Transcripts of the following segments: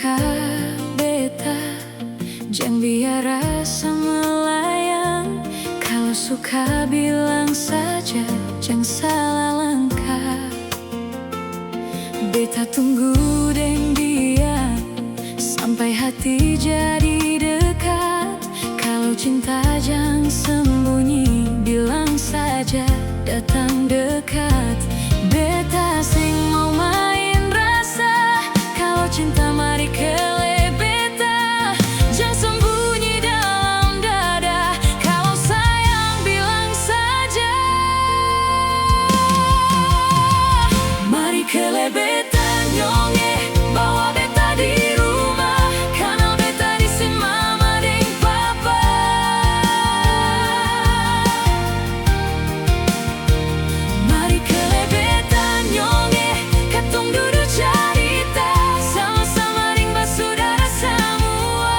deka beta, jang biar rasa melayang. Kalau suka bilang saja, jang salah langkah. Beta tunggu deng dia sampai hati jadi dekat. Kalau cinta jang sembunyi, bilang saja datang dekat. Beta sing mau main rasa, kalau cinta mari kele beta. Jang sembunyi dalam dada, kalau sayang bilang saja. Mari kele beta nyonge, bawa beta di rumah, kanal beta di si mama deng papa. Mari kele beta nyonge, katong dudu carita, sama-sama deng basudara semua.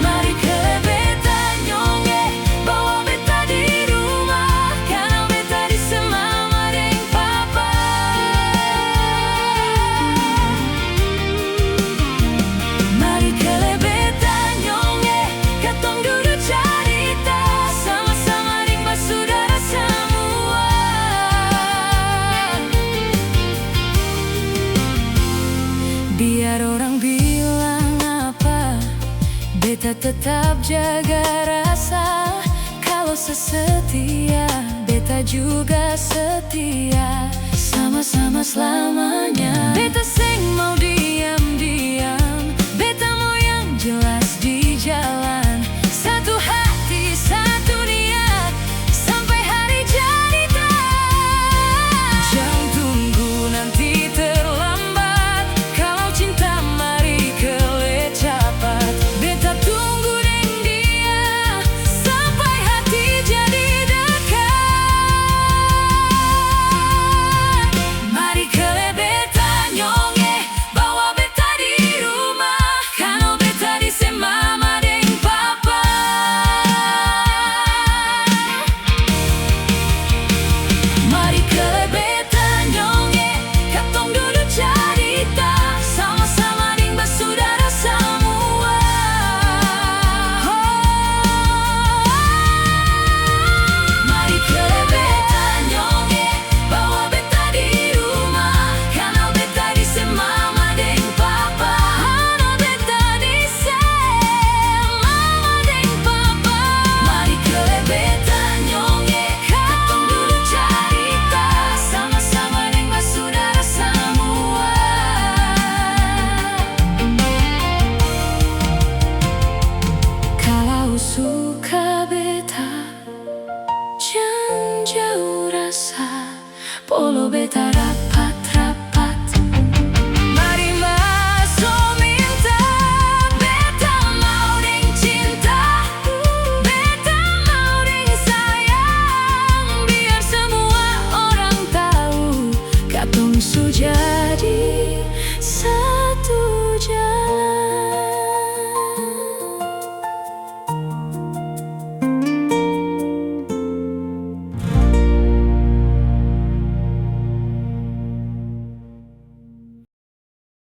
Mari kele beta nyonge, bawa beta di rumah, kanal beta di si mama deng papa. Mari kele beta nyonge, katong dudu carita, sama-sama deng basudara semua. Biar orang bilang apa, beta tetap jaga rasa. Kalau sesetia, beta juga setia, sama-sama selamanya. Beta sing mau diam-diam, beta mau yang jelas di jalan. Satu hati, satu niat, sampai hari jadi tak. Jangan tunggu nanti terlambat, kalau cinta mari kele cepat. Beta tunggu deng dia, sampai hati jadi dekat. Mari kele beta nyonge, bawa beta di rumah, kanal beta di si mama deng papa. Mari kele beta nyonge, katong dudu carita, sama-sama deng basudara semua. Mari kele beta nyonge, bawa beta di rumah, kanal beta di si mama deng papa. Kanal beta di si mama deng papa. Mari kele beta nyonge, katong dudu carita, sama-sama deng basudara semua. Kalau suka beta, jangan jauh rasa, polo beta rapat-rapat. Mari masuk minta, beta mau deng cinta, beta mau deng sayang. Biar semua orang tahu, katong su jaga